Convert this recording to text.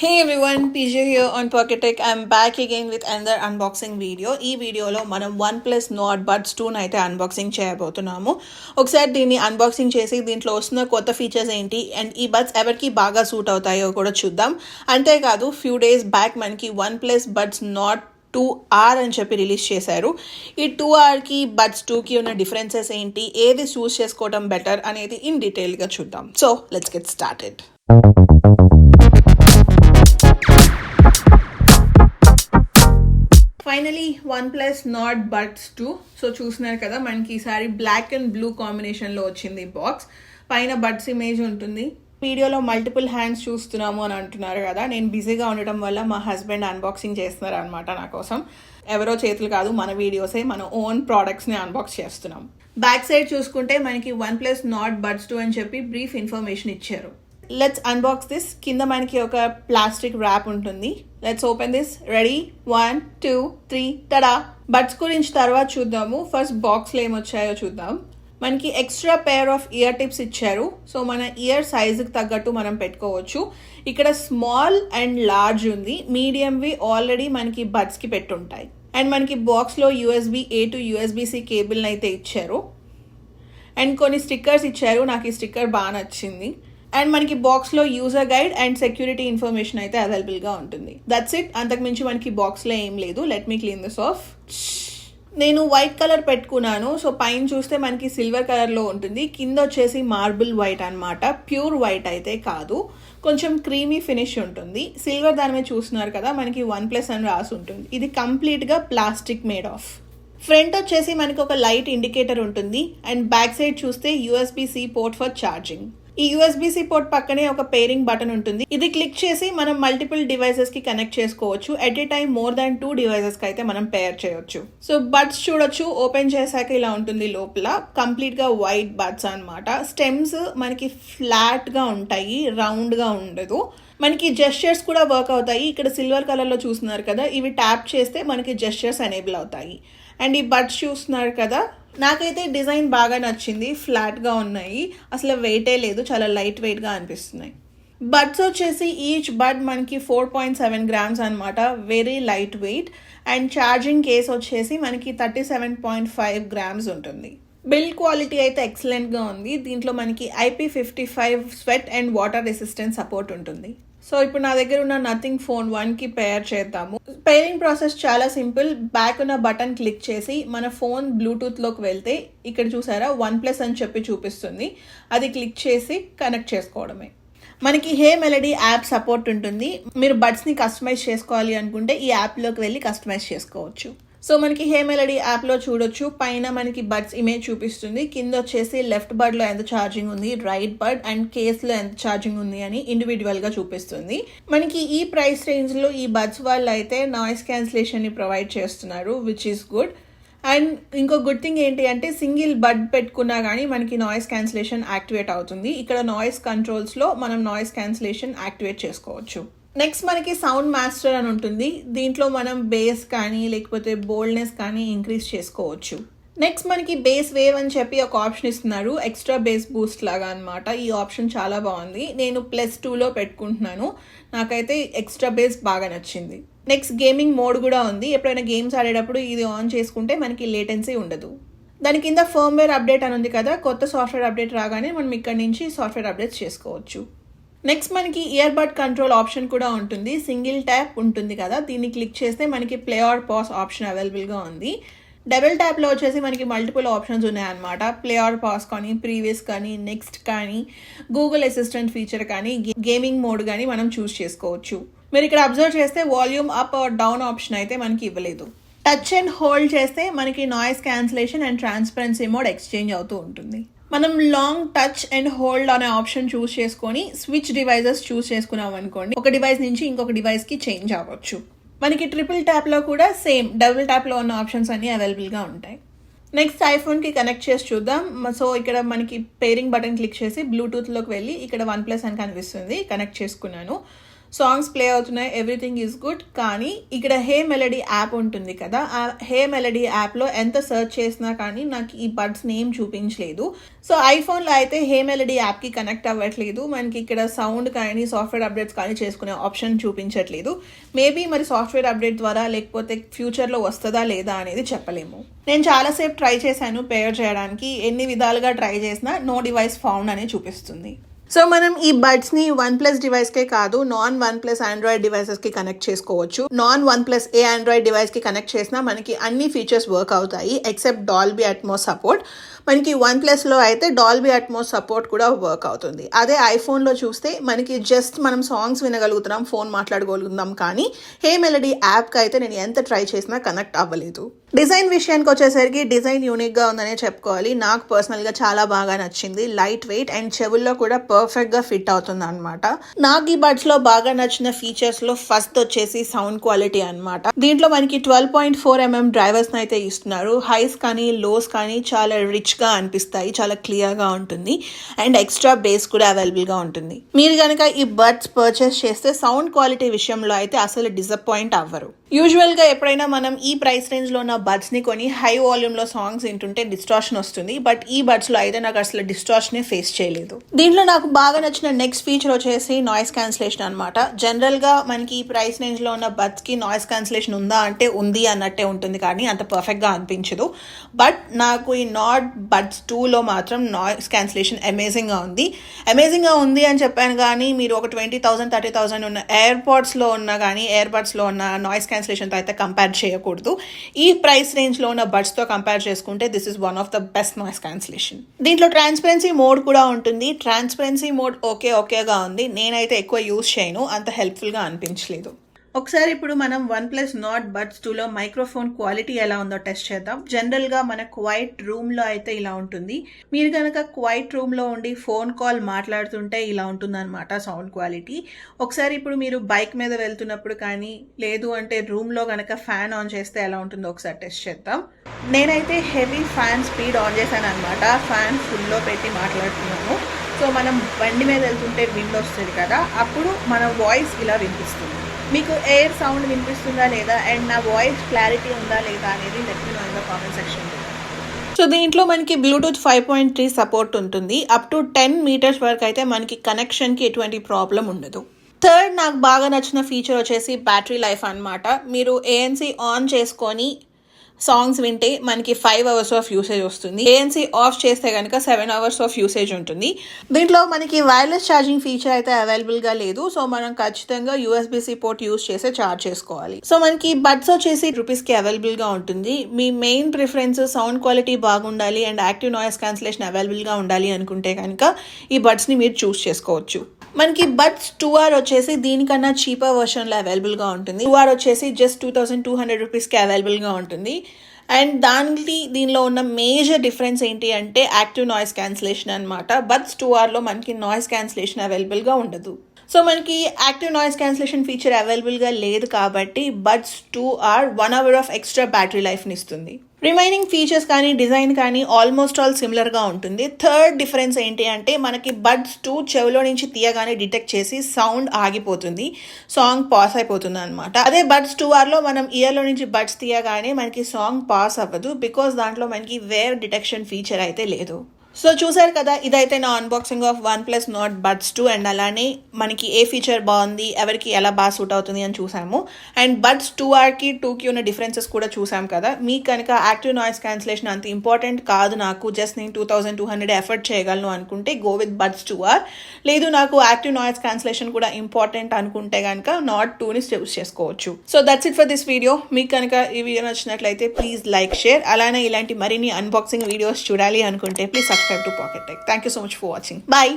Hey everyone, PJ here on PocketTech. I'm back again with another unboxing video. ఈ వీడియోలో మనం OnePlus Nord Buds 2 అయితే unboxing చేయబోతున్నాము. ఒకసారి దీన్ని అన్బాక్సింగ్ చేసి దీంట్లో వస్తున్న కొత్త ఫీచర్స్ ఏంటి అండ్ ఈ బడ్స్ ఎవరికి బాగా సూట్ అవుతాయో కూడా చూద్దాం. అంతేకాదు ఫ్యూ డేస్ బ్యాక్ మనకి OnePlus Buds Nord 2R అని చెప్పి రిలీజ్ చేశారు. ఈ 2Rకి బడ్స్ 2కి ఉన్న డిఫరెన్సెస్ ఏంటి, ఏది చూస్ చేసుకోవడం బెటర్ అనేది ఇన్ డీటెయిల్గా చూద్దాం. So let's get started. Finally OnePlus Nord Buds 2. So చూస్తున్నారు కదా, మనకి ఈసారి బ్లాక్ అండ్ బ్లూ కాంబినేషన్లో వచ్చింది బాక్స్. పైన బడ్స్ ఇమేజ్ ఉంటుంది. వీడియోలో మల్టిపుల్ హ్యాండ్స్ చూస్తున్నాము అని అంటున్నారు కదా, నేను బిజీగా ఉండటం వల్ల మా హస్బెండ్ అన్బాక్సింగ్ చేస్తున్నారు అనమాట నా కోసం. ఎవరో చేతులు కాదు, మన వీడియోసే, మన ఓన్ ప్రోడక్ట్స్ని అన్బాక్స్ చేస్తున్నాం. బ్యాక్ సైడ్ చూసుకుంటే మనకి OnePlus Nord Buds 2 అని చెప్పి బ్రీఫ్ ఇన్ఫర్మేషన్ ఇచ్చారు. Let's unbox this. కింద మనకి ఒక ప్లాస్టిక్ ర్యాప్ ఉంటుంది. Let's open this. Ready, 1 2 3 ta-da. Buds గురించి తర్వాత చూద్దాము. ఫస్ట్ బాక్స్లో ఏమొచ్చాయో చూద్దాం. మనకి extra pair of year tips ఇచ్చారు. సో మన ఇయర్ సైజుకి తగ్గట్టు మనం పెట్టుకోవచ్చు. ఇక్కడ స్మాల్ అండ్ లార్జ్ ఉంది. మీడియంవి ఆల్రెడీ మనకి బడ్స్కి పెట్టుంటాయి. అండ్ మనకి బాక్స్లో USB-A to USB-C కేబుల్ని అయితే ఇచ్చారు. అండ్ కొన్ని స్టిక్కర్స్ ఇచ్చారు. నాకు ఈ స్టిక్కర్ బాగా నచ్చింది. అండ్ మనకి బాక్స్లో user guide and security information అయితే అవైలబుల్గా ఉంటుంది. That's it. అంతకుమించి మనకి బాక్స్లో ఏం లేదు. Let me clean this of. నేను వైట్ కలర్ పెట్టుకున్నాను. సో పైన చూస్తే మనకి సిల్వర్ కలర్లో ఉంటుంది. కింద వచ్చేసి మార్బుల్ వైట్ అనమాట. ప్యూర్ వైట్ అయితే కాదు, కొంచెం క్రీమీ ఫినిష్ ఉంటుంది. సిల్వర్ దాని మీద చూస్తున్నారు కదా, మనకి OnePlus అని రాసి ఉంటుంది. ఇది కంప్లీట్గా ప్లాస్టిక్ మేడ్ ఆఫ్. ఫ్రంట్ వచ్చేసి మనకి ఒక లైట్ ఇండికేటర్ ఉంటుంది. అండ్ బ్యాక్ సైడ్ చూస్తే USB-C పోర్ట్ ఫర్ ఛార్జింగ్. ఈ USB-C పోర్ట్ పక్కనే ఒక పేరింగ్ బటన్ ఉంటుంది. ఇది క్లిక్ చేసి మనం మల్టిపుల్ డివైసెస్ కి కనెక్ట్ చేసుకోవచ్చు. At a time more than 2 devices కి అయితే మనం పేర్ చేయొచ్చు. సో బడ్స్ చూడొచ్చు. ఓపెన్ చేశాక ఇలా ఉంటుంది. లోపల కంప్లీట్ గా వైట్ బడ్స్ అన్నమాట. స్టెమ్స్ మనకి ఫ్లాట్ గా ఉంటాయి, రౌండ్ గా ఉండదు. మనకి జెస్చర్స్ కూడా వర్క్ అవుతాయి. ఇక్కడ సిల్వర్ కలర్ లో చూస్తున్నారు కదా, ఇవి ట్యాప్ చేస్తే మనకి జెస్చర్స్ ఎనేబుల్ అవుతాయి. అండ్ ఈ బడ్స్ చూస్తున్నారు కదా, నాకైతే డిజైన్ బాగా నచ్చింది. ఫ్లాట్గా ఉన్నాయి, అసలు వెయిటే లేదు, చాలా లైట్ వెయిట్గా అనిపిస్తున్నాయి. బడ్స్ వచ్చేసి ఈచ్ బడ్ మనకి 4.7 grams అనమాట. Very light weight. And charging case వచ్చేసి మనకి 37.5 grams ఉంటుంది. బిల్డ్ క్వాలిటీ అయితే ఎక్సలెంట్గా ఉంది. దీంట్లో మనకి IP55 sweat and water resistance support ఉంటుంది. సో ఇప్పుడు నా దగ్గర ఉన్న నథింగ్ ఫోన్ 1కి పేర్ చేద్దాము. పేరింగ్ ప్రాసెస్ చాలా సింపుల్. బ్యాక్ ఉన్న బటన్ క్లిక్ చేసి మన ఫోన్ బ్లూటూత్లోకి వెళ్తే ఇక్కడ చూసారా OnePlus అని చెప్పి చూపిస్తుంది. అది క్లిక్ చేసి కనెక్ట్ చేసుకోవడమే. మనకి హే మెలడీ యాప్ సపోర్ట్ ఉంటుంది. మీరు బడ్స్ని కస్టమైజ్ చేసుకోవాలి అనుకుంటే ఈ యాప్లోకి వెళ్ళి కస్టమైజ్ చేసుకోవచ్చు. సో మనకి హే మెలడీ యాప్లో చూడొచ్చు. పైన మనకి బడ్స్ ఇమేజ్ చూపిస్తుంది. కింద వచ్చేసి లెఫ్ట్ బడ్లో ఎంత ఛార్జింగ్ ఉంది, రైట్ బడ్ అండ్ కేస్లో ఎంత ఛార్జింగ్ ఉంది అని ఇండివిజువల్గా చూపిస్తుంది. మనకి ఈ ప్రైస్ రేంజ్లో ఈ బడ్స్ వాళ్ళు అయితే నాయిస్ క్యాన్సిలేషన్ని ప్రొవైడ్ చేస్తున్నారు, విచ్ ఈస్ గుడ్. అండ్ ఇంకో గుడ్ థింగ్ ఏంటి అంటే, సింగిల్ బడ్ పెట్టుకున్నా కానీ మనకి నాయిస్ క్యాన్సిలేషన్ యాక్టివేట్ అవుతుంది. ఇక్కడ నాయిస్ కంట్రోల్స్లో మనం నాయిస్ క్యాన్సిలేషన్ యాక్టివేట్ చేసుకోవచ్చు. నెక్స్ట్ మనకి సౌండ్ మాస్టర్ అని ఉంటుంది. దీంట్లో మనం బేస్ కానీ లేకపోతే బోల్డ్నెస్ కానీ ఇంక్రీజ్ చేసుకోవచ్చు. నెక్స్ట్ మనకి బేస్ వేవ్ అని చెప్పి ఒక ఆప్షన్ ఇస్తున్నారు, ఎక్స్ట్రా బేస్ బూస్ట్ లాగా అనమాట. ఈ ఆప్షన్ చాలా బాగుంది. నేను +2లో పెట్టుకుంటున్నాను. నాకైతే ఎక్స్ట్రా బేస్ బాగా నచ్చింది. నెక్స్ట్ గేమింగ్ మోడ్ కూడా ఉంది. ఎప్పుడైనా గేమ్స్ ఆడేటప్పుడు ఇది ఆన్ చేసుకుంటే మనకి లేటెన్సీ ఉండదు. దాని కింద ఫర్మ్వేర్ అప్డేట్ అని ఉంది కదా, కొత్త సాఫ్ట్వేర్ అప్డేట్ రాగానే మనం ఇక్కడ నుంచి సాఫ్ట్వేర్ అప్డేట్స్ చేసుకోవచ్చు. నెక్స్ట్ మనకి ఇయర్ బడ్ కంట్రోల్ ఆప్షన్ కూడా ఉంటుంది. సింగిల్ ట్యాప్ ఉంటుంది కదా, దీన్ని క్లిక్ చేస్తే మనకి ప్లే ఆర్ పాస్ ఆప్షన్ అవైలబుల్గా ఉంది. డబుల్ ట్యాప్లో వచ్చేసి మనకి మల్టిపుల్ ఆప్షన్స్ ఉన్నాయన్నమాట. ప్లే ఆర్ పాస్ కానీ, ప్రీవియస్ కానీ, నెక్స్ట్ కానీ, గూగుల్ అసిస్టెంట్ ఫీచర్ కానీ, గేమింగ్ మోడ్ కానీ మనం చూస్ చేసుకోవచ్చు. మీరు ఇక్కడ అబ్జర్వ్ చేస్తే volume up or down option అయితే మనకి ఇవ్వలేదు. టచ్ అండ్ హోల్డ్ చేస్తే మనకి noise cancellation and transparency mode exchange అవుతూ ఉంటుంది. మనం లాంగ్ టచ్ అండ్ హోల్డ్ అనే ఆప్షన్ చూస్ చేసుకొని స్విచ్ డివైజెస్ చూస్ చేసుకున్నాం అనుకోండి, ఒక డివైస్ నుంచి ఇంకొక డివైస్కి చేంజ్ అవ్వచ్చు. మనకి ట్రిపుల్ ట్యాప్లో కూడా సేమ్ డబుల్ ట్యాప్లో ఉన్న ఆప్షన్స్ అన్నీ అవైలబుల్గా ఉంటాయి. నెక్స్ట్ ఐఫోన్కి కనెక్ట్ చేసి చూద్దాం. సో ఇక్కడ మనకి పేరింగ్ బటన్ క్లిక్ చేసి బ్లూటూత్లోకి వెళ్ళి ఇక్కడ OnePlus అని కనిపిస్తుంది, కనెక్ట్ చేసుకున్నాను. సాంగ్స్ ప్లే అవుతున్నాయి, ఎవ్రీథింగ్ ఈజ్ గుడ్. కానీ ఇక్కడ హే మెలడీ యాప్ ఉంటుంది కదా, ఆ హే మెలడీ యాప్లో ఎంత సెర్చ్ చేసినా కానీ నాకు ఈ బడ్స్ నేమ్ చూపించలేదు. సో ఐఫోన్లో అయితే హే మెలడీ యాప్కి కనెక్ట్ అవ్వట్లేదు, మనకి ఇక్కడ సౌండ్ కానీ సాఫ్ట్వేర్ అప్డేట్స్ కానీ చేసుకునే ఆప్షన్ చూపించట్లేదు. మేబీ మరి సాఫ్ట్వేర్ అప్డేట్ ద్వారా లేకపోతే ఫ్యూచర్లో వస్తుందా లేదా అనేది చెప్పలేము. నేను చాలాసేపు ట్రై చేశాను పేర్ చేయడానికి, ఎన్ని విధాలుగా ట్రై చేసినా నో డివైస్ ఫౌండ్ అని చూపిస్తుంది. సో మనం ఈ బడ్స్ని OnePlus డివైస్కే కాదు, నాన్ OnePlus ఆండ్రాయిడ్ డివైసెస్కి కనెక్ట్ చేసుకోవచ్చు. నాన్ OnePlus ఏ ఆండ్రాయిడ్ డివైస్కి కనెక్ట్ చేసినా మనకి అన్ని ఫీచర్స్ వర్క్ అవుతాయి ఎక్సెప్ట్ డాల్బీ అట్మోస్ సపోర్ట్. మనకి OnePlusలో అయితే డాల్బీ అట్మోస్ సపోర్ట్ కూడా వర్క్ అవుతుంది. అదే ఐఫోన్లో చూస్తే మనకి జస్ట్ మనం సాంగ్స్ వినగలుగుతున్నాం, ఫోన్ మాట్లాడగలుగుతున్నాం, కానీ హే మెలడీ యాప్కి అయితే నేను ఎంత ట్రై చేసినా కనెక్ట్ అవ్వలేదు. డిజైన్ విషయానికి వచ్చేసరికి డిజైన్ యూనిక్గా ఉందనే చెప్పుకోవాలి. నాకు పర్సనల్గా చాలా బాగా నచ్చింది. లైట్ వెయిట్ అండ్ చెవుల్లో కూడా పర్ఫెక్ట్గా ఫిట్ అవుతుంది అనమాట. నాకు ఈ బడ్స్లో బాగా నచ్చిన ఫీచర్స్లో ఫస్ట్ వచ్చేసి సౌండ్ క్వాలిటీ అనమాట. దీంట్లో మనకి 12.4mm డ్రైవర్స్ని అయితే ఇస్తున్నారు. హైస్ కానీ లోస్ కానీ చాలా రిచ్గా అనిపిస్తాయి, చాలా క్లియర్గా ఉంటుంది అండ్ ఎక్స్ట్రా బేస్ కూడా అవైలబుల్గా ఉంటుంది. మీరు కనుక ఈ బడ్స్ పర్చేస్ చేస్తే సౌండ్ క్వాలిటీ విషయంలో అయితే అసలు డిసప్పాయింట్ అవ్వరు. యూజువల్గా ఎప్పుడైనా మనం ఈ ప్రైస్ రేంజ్లో ఉన్న బడ్స్ని కొని హై వాల్యూమ్లో సాంగ్స్ వింటుంటే డిస్టార్షన్ వస్తుంది, బట్ ఈ బడ్స్లో అయితే నాకు అసలు డిస్టార్షనే ఫేస్ చేయలేదు. దీంట్లో నాకు బాగా నచ్చిన నెక్స్ట్ ఫీచర్ వచ్చేసి నాయిస్ క్యాన్సిలేషన్ అనమాట. జనరల్గా మనకి ఈ ప్రైస్ రేంజ్లో ఉన్న బడ్స్కి నాయిస్ క్యాన్సిలేషన్ ఉందా అంటే ఉంది అన్నట్టే ఉంటుంది, కానీ అంత పర్ఫెక్ట్గా అనిపించదు. బట్ నాకు ఈ నాట్ బడ్స్ 2లో మాత్రం నాయిస్ క్యాన్సిలేషన్ అమేజింగ్గా ఉంది అని చెప్పాను. కానీ మీరు ఒక 20,000 30,000 ఉన్న ఎయిర్పాడ్స్లో ఉన్న కానీ ఎయిర్బడ్స్లో ఉన్న నాయిస్ క్యాన్సిలేషన్తో అయితే కంపేర్ చేయకూడదు. ఈ ప్రైస్ రేంజ్లో ఉన్న బడ్స్తో కంపేర్ చేసుకుంటే this is one of the best noise cancellation. దీంట్లో ట్రాన్స్పరెన్సీ మోడ్ కూడా ఉంటుంది. ట్రాన్స్పరెన్సీ మోడ్ ఓకేగా ఉంది, నేనైతే ఎక్కువ యూజ్ చేయను, అంత హెల్ప్ఫుల్గా అనిపించలేదు. ఒకసారి ఇప్పుడు మనం OnePlus నాట్ బడ్స్ 2లో మైక్రోఫోన్ క్వాలిటీ ఎలా ఉందో టెస్ట్ చేద్దాం. జనరల్గా మన క్వైట్ రూమ్లో అయితే ఇలా ఉంటుంది. మీరు కనుక క్వైట్ రూమ్లో ఉండి ఫోన్ కాల్ మాట్లాడుతుంటే ఇలా ఉంటుందన్నమాట సౌండ్ క్వాలిటీ. ఒకసారి ఇప్పుడు మీరు బైక్ మీద వెళ్తున్నప్పుడు కానీ లేదు అంటే రూమ్లో కనుక ఫ్యాన్ ఆన్ చేస్తే ఎలా ఉంటుందో ఒకసారి టెస్ట్ చేద్దాం. నేనైతే హెవీ ఫ్యాన్ స్పీడ్ ఆన్ చేశాను అనమాట, ఫ్యాన్ ఫుల్లో పెట్టి మాట్లాడుతున్నాను. సో మనం బండి మీద వెళ్తుంటే విండ్ వస్తుంది కదా, అప్పుడు మన వాయిస్ ఇలా వినిపిస్తుంది. మీకు ఎయిర్ సౌండ్ వినిపిస్తుందా లేదా అండ్ నా వాయిస్ క్లారిటీ ఉందా లేదా అనేది let me know in the comment సెక్షన్లో. సో దీంట్లో మనకి బ్లూటూత్ 5.3 సపోర్ట్ ఉంటుంది. అప్ టు 10 మీటర్స్ వరకు అయితే మనకి కనెక్షన్కి ఎటువంటి ప్రాబ్లం ఉండదు. థర్డ్ నాకు బాగా నచ్చిన ఫీచర్ వచ్చేసి బ్యాటరీ లైఫ్ అనమాట. మీరు ANC ఆన్ చేసుకొని సాంగ్స్ వింటే మనకి 5 hours ఆఫ్ యూసేజ్ వస్తుంది. ANC ఆఫ్ చేస్తే కనుక 7 hours ఆఫ్ యూసేజ్ ఉంటుంది. దీంట్లో మనకి వైర్లెస్ ఛార్జింగ్ ఫీచర్ అయితే అవైలబుల్గా లేదు, సో మనం ఖచ్చితంగా USB-C పోర్ట్ యూజ్ చేసి ఛార్జ్ చేసుకోవాలి. సో మనకి బడ్స్ వచ్చేసి రూపీస్కి అవైలబుల్గా ఉంటుంది. మీ మెయిన్ ప్రిఫరెన్స్ సౌండ్ క్వాలిటీ బాగుండాలి అండ్ యాక్టివ్ నాయిస్ క్యాన్సిలేషన్ అవైలబుల్గా ఉండాలి అనుకుంటే కనుక ఈ బడ్స్ని మీరు చూస్ చేసుకోవచ్చు. మనకి బడ్స్ 2R వచ్చేసి దీనికన్నా చీపర్ వర్షన్లో అవైలబుల్గా ఉంటుంది. 2R వచ్చేసి జస్ట్ 2,200 రూపీస్కి అవైలబుల్గా ఉంటుంది. అండ్ దీనిలో ఉన్న మేజర్ డిఫరెన్స్ ఏంటి అంటే యాక్టివ్ నాయిస్ క్యాన్సిలేషన్ అనమాట. బడ్స్ 2Rలో మనకి నాయిస్ క్యాన్సిలేషన్ అవైలబుల్గా ఉండదు. సో మనకి యాక్టివ్ నాయిస్ క్యాన్సిలేషన్ ఫీచర్ అవైలబుల్గా లేదు కాబట్టి buds 2R 1 hour of extra battery లైఫ్ని ఇస్తుంది. రిమైనింగ్ ఫీచర్స్ కానీ డిజైన్ కానీ ఆల్మోస్ట్ ఆల్ సిమిలర్గా ఉంటుంది. థర్డ్ డిఫరెన్స్ ఏంటి అంటే మనకి బడ్స్ 2 చెవిలో నుంచి తీయగానే డిటెక్ట్ చేసి సౌండ్ ఆగిపోతుంది, సాంగ్ పాస్ అయిపోతుంది అనమాట. అదే బడ్స్ 2Rలో మనం ఇయర్లో నుంచి బడ్స్ తీయగానే మనకి సాంగ్ పాస్ అవ్వదు, బికాస్ దాంట్లో మనకి వేవ్ డిటెక్షన్ ఫీచర్ అయితే లేదు. సో చూసారు కదా, ఇదైతే నా unboxing of OnePlus not buds 2 and అలానే మనకి ఏ ఫీచర్ బాగుంది, ఎవరికి ఎలా బాగా సూట్ అవుతుంది అని చూసాము. అండ్ బడ్స్ 2Rకి 2కి ఉన్న డిఫరెన్సెస్ కూడా చూసాం కదా. మీకు కనుక యాక్టివ్ నాయిస్ క్యాన్సిలేషన్ అంత ఇంపార్టెంట్ కాదు, నాకు జస్ట్ నేను 2,200 ఎఫర్ట్ చేయగలను అనుకుంటే గో విత్ బడ్స్ 2R. లేదు నాకు యాక్టివ్ నాయిస్ క్యాన్సిలేషన్ కూడా ఇంపార్టెంట్ అనుకుంటే కనుక నాట్ 2ని చూస్ చేసుకోవచ్చు. So that's it for this video. మీకు కనుక ఈ వీడియో నచ్చినట్లయితే ప్లీజ్ లైక్, షేర్. అలానే ఇలాంటి మరిన్ని అన్బాక్సింగ్ వీడియోస్ చూడాలి అనుకుంటే please subscribe to PocketTech. Thank you so much for watching. Bye.